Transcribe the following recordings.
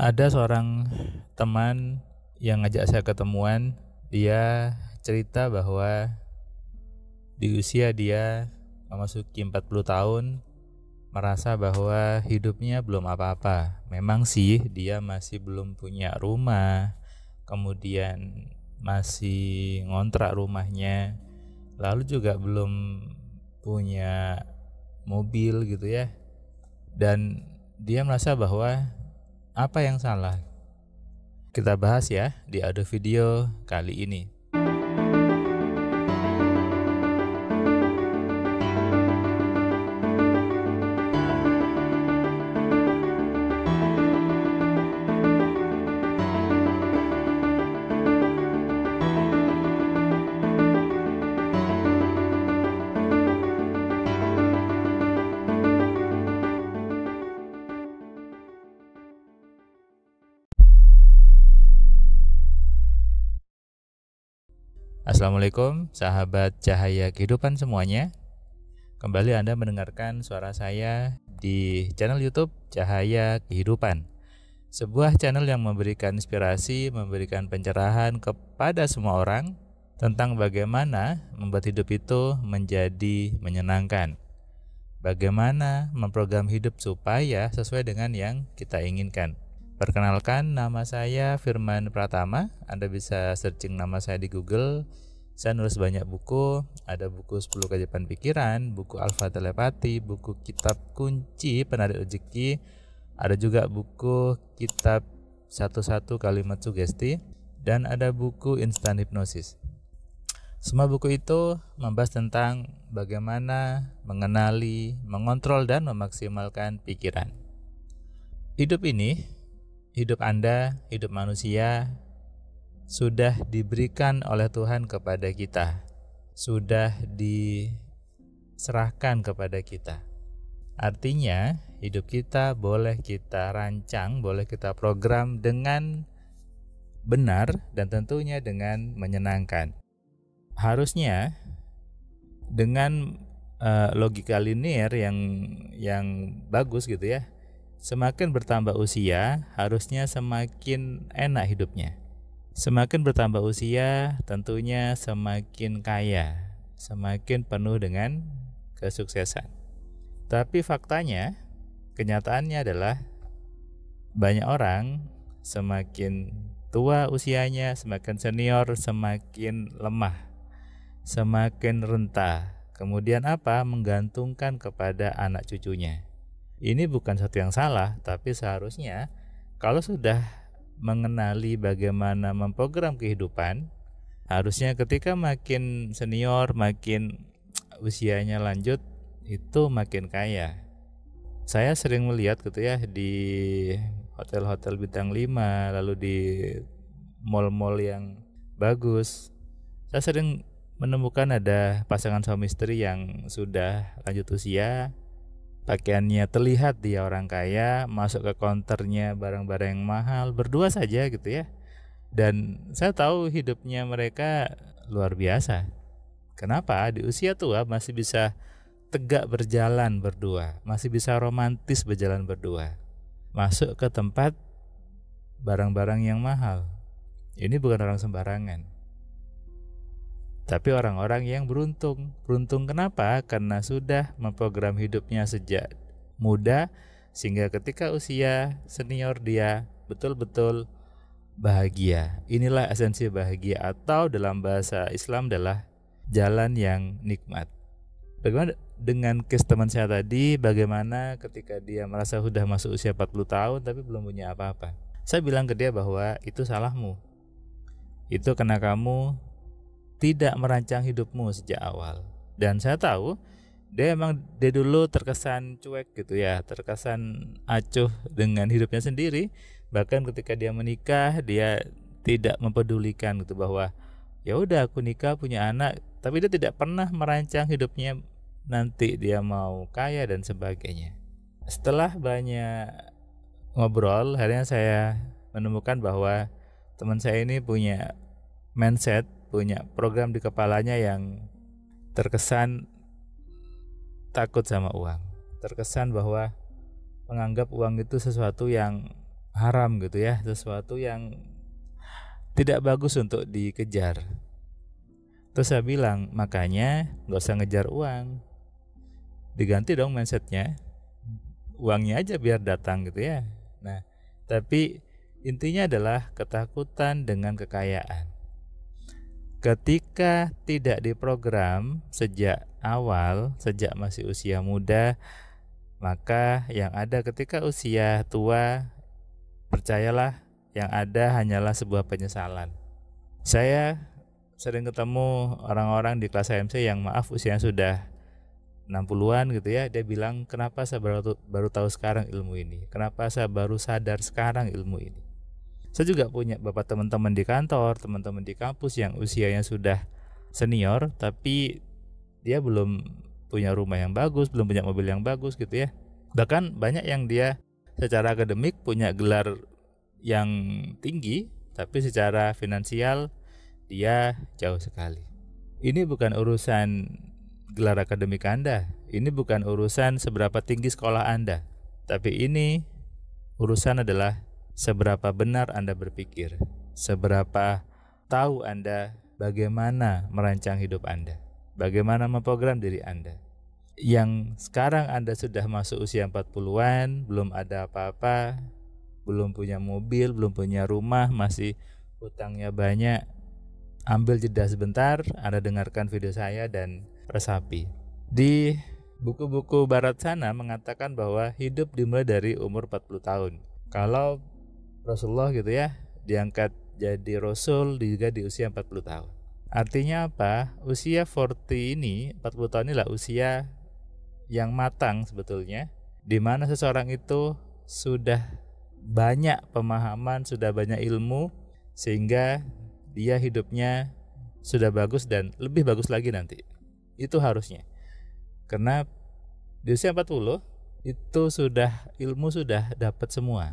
Ada seorang teman yang ngajak saya ketemuan. Dia cerita bahwa di usia dia memasuki 40 tahun merasa bahwa hidupnya belum apa-apa. Memang sih dia masih belum punya rumah, kemudian masih ngontrak rumahnya, lalu juga belum punya mobil gitu ya. Dan dia merasa bahwa apa yang salah? Kita bahas ya di audio video kali ini. Assalamualaikum sahabat Cahaya Kehidupan semuanya. Kembali Anda mendengarkan suara saya di channel YouTube Cahaya Kehidupan. Sebuah channel yang memberikan inspirasi, memberikan pencerahan kepada semua orang tentang bagaimana membuat hidup itu menjadi menyenangkan. Bagaimana memprogram hidup supaya sesuai dengan yang kita inginkan. Perkenalkan, nama saya Firman Pratama. Anda bisa searching nama saya di Google. Saya nulis banyak buku. Ada buku 10 Keajaiban Pikiran, buku Alfa Telepati, buku Kitab Kunci Penarik Rezeki. Ada juga buku Kitab 11 Kalimat Sugesti, dan ada buku Instan Hipnosis. Semua buku itu membahas tentang bagaimana mengenali, mengontrol, dan memaksimalkan pikiran. Hidup ini, hidup Anda, hidup manusia, sudah diberikan oleh Tuhan kepada kita, sudah diserahkan kepada kita. Artinya, hidup kita boleh kita rancang, boleh kita program dengan benar dan tentunya dengan menyenangkan. Harusnya dengan logika linear yang bagus gitu ya. Semakin bertambah usia, harusnya semakin enak hidupnya. Semakin bertambah usia, tentunya semakin kaya, semakin penuh dengan kesuksesan. Tapi faktanya, kenyataannya adalah banyak orang semakin tua usianya, semakin senior, semakin lemah, semakin renta. Kemudian apa? Menggantungkan kepada anak cucunya. Ini bukan satu yang salah, tapi seharusnya kalau sudah mengenali bagaimana memprogram kehidupan, harusnya ketika makin senior, makin usianya lanjut, itu makin kaya. Saya sering melihat gitu ya di hotel-hotel bintang 5, lalu di mall-mall yang bagus. Saya sering menemukan ada pasangan suami istri yang sudah lanjut usia, pakaiannya terlihat dia orang kaya, masuk ke counternya barang-barang yang mahal, berdua saja gitu ya. Dan saya tahu hidupnya mereka luar biasa. Kenapa? Di usia tua masih bisa tegak berjalan berdua, masih bisa romantis berjalan berdua, masuk ke tempat barang-barang yang mahal. Ini bukan orang sembarangan, tapi orang-orang yang beruntung. Beruntung kenapa? Karena sudah memprogram hidupnya sejak muda, sehingga ketika usia senior dia betul-betul bahagia. Inilah esensi bahagia, atau dalam bahasa Islam adalah jalan yang nikmat. Bagaimana dengan case teman saya tadi? Bagaimana ketika dia merasa sudah masuk usia 40 tahun tapi belum punya apa-apa? Saya bilang ke dia bahwa itu salahmu. Itu karena kamu tidak merancang hidupmu sejak awal. Dan saya tahu dia dulu terkesan cuek gitu ya, terkesan acuh dengan hidupnya sendiri. Bahkan ketika dia menikah, dia tidak mempedulikan gitu bahwa ya udah aku nikah punya anak, tapi dia tidak pernah merancang hidupnya nanti dia mau kaya dan sebagainya. Setelah banyak ngobrol, akhirnya saya menemukan bahwa teman saya ini punya mindset, punya program di kepalanya yang terkesan takut sama uang, terkesan bahwa menganggap uang itu sesuatu yang haram gitu ya, sesuatu yang tidak bagus untuk dikejar. Terus saya bilang, makanya nggak usah ngejar uang, diganti dong mindsetnya, uangnya aja biar datang gitu ya. Nah, tapi intinya adalah ketakutan dengan kekayaan. Ketika tidak diprogram sejak awal, sejak masih usia muda, maka yang ada ketika usia tua, percayalah, yang ada hanyalah sebuah penyesalan. Saya sering ketemu orang-orang di kelas AMC yang maaf usianya sudah 60-an gitu ya, dia bilang, kenapa saya baru tahu sekarang ilmu ini, kenapa saya baru sadar sekarang ilmu ini. Saya juga punya beberapa teman-teman di kantor, teman-teman di kampus yang usianya sudah senior, tapi dia belum punya rumah yang bagus, belum punya mobil yang bagus gitu ya. Bahkan banyak yang dia secara akademik punya gelar yang tinggi, tapi secara finansial dia jauh sekali. Ini bukan urusan gelar akademik Anda, ini bukan urusan seberapa tinggi sekolah Anda, tapi ini urusan adalah seberapa benar Anda berpikir, seberapa tahu Anda bagaimana merancang hidup Anda, bagaimana memprogram diri Anda. Yang sekarang Anda sudah masuk usia 40-an, belum ada apa-apa, belum punya mobil, belum punya rumah, masih hutangnya banyak, ambil jeda sebentar, Anda dengarkan video saya dan resapi. Di buku-buku barat sana mengatakan bahwa hidup dimulai dari umur 40 tahun. Kalau Rasulullah gitu ya, diangkat jadi Rasul juga di usia 40 tahun. Artinya apa? Usia 40 ini, 40 tahun inilah usia yang matang sebetulnya, di mana seseorang itu sudah banyak pemahaman, sudah banyak ilmu, sehingga dia hidupnya sudah bagus dan lebih bagus lagi nanti. Itu harusnya. Karena di usia 40 itu sudah ilmu sudah dapat semua.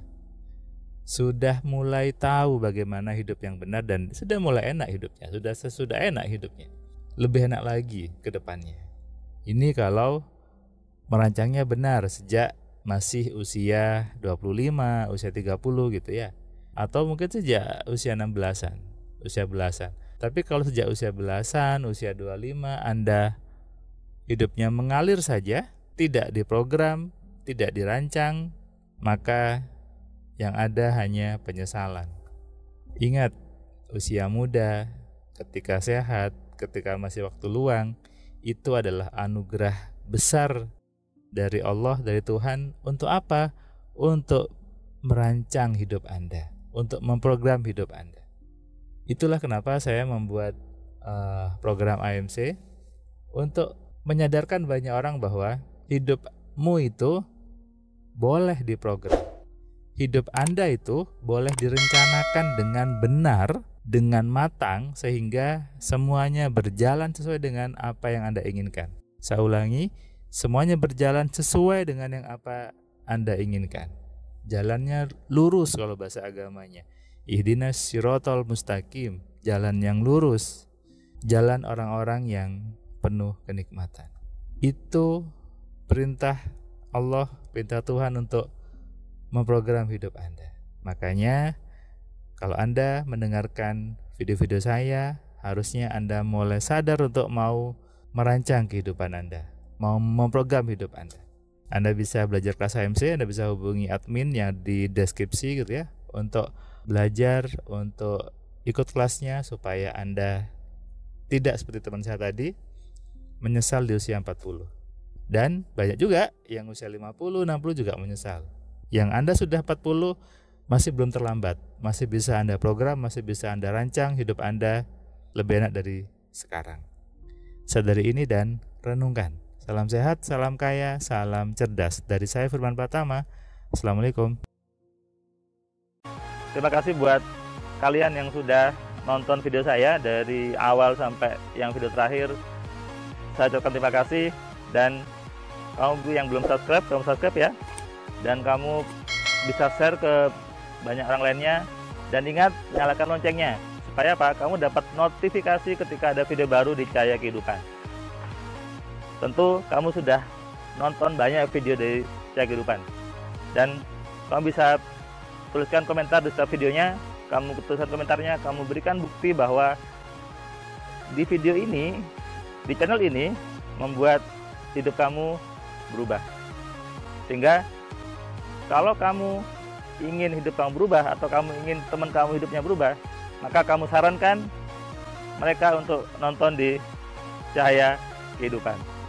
Sudah mulai tahu bagaimana hidup yang benar dan sudah mulai enak hidupnya, sudah enak hidupnya. Lebih enak lagi ke depannya. Ini kalau merancangnya benar sejak masih usia 25, usia 30 gitu ya. Atau mungkin sejak usia 16-an, usia belasan. Tapi kalau sejak usia belasan, usia 25 Anda hidupnya mengalir saja, tidak diprogram, tidak dirancang, maka yang ada hanya penyesalan. Ingat, usia muda, ketika sehat, ketika masih waktu luang, itu adalah anugerah besar dari Allah, dari Tuhan. Untuk apa? Untuk merancang hidup Anda, untuk memprogram hidup Anda. Itulah kenapa saya membuat program AMC, untuk menyadarkan banyak orang bahwa hidupmu itu boleh diprogram. Hidup Anda itu boleh direncanakan dengan benar, dengan matang, sehingga semuanya berjalan sesuai dengan apa yang Anda inginkan. Saya ulangi, semuanya berjalan sesuai dengan yang apa Anda inginkan. Jalannya lurus kalau bahasa agamanya. Ihdinas sirotol mustaqim, jalan yang lurus, jalan orang-orang yang penuh kenikmatan. Itu perintah Allah, perintah Tuhan untuk memprogram hidup Anda. Makanya kalau Anda mendengarkan video-video saya, harusnya Anda mulai sadar untuk mau merancang kehidupan Anda, mau memprogram hidup Anda. Anda bisa belajar kelas AMC, Anda bisa hubungi admin yang di deskripsi gitu ya, untuk belajar, untuk ikut kelasnya, supaya Anda tidak seperti teman saya tadi, menyesal di usia 40. Dan banyak juga yang usia 50, 60 juga menyesal. Yang Anda sudah 40 masih belum terlambat, masih bisa Anda program, masih bisa Anda rancang hidup Anda lebih enak dari sekarang. Sadari ini dan renungkan. Salam sehat, salam kaya, salam cerdas. Dari saya Firman Pratama. Assalamualaikum. Terima kasih buat kalian yang sudah nonton video saya dari awal sampai yang video terakhir. Saya ucapkan terima kasih, dan kamu yang belum subscribe, kamu subscribe ya. Dan kamu bisa share ke banyak orang lainnya, dan ingat nyalakan loncengnya supaya apa? Kamu dapat notifikasi ketika ada video baru di Cahaya Kehidupan. Tentu kamu sudah nonton banyak video dari Cahaya Kehidupan, dan kamu bisa tuliskan komentar di setiap videonya. Kamu tuliskan komentarnya, kamu berikan bukti bahwa di video ini, di channel ini membuat hidup kamu berubah. Sehingga kalau kamu ingin hidup kamu berubah atau kamu ingin teman kamu hidupnya berubah, maka kamu sarankan mereka untuk nonton di Cahaya Kehidupan.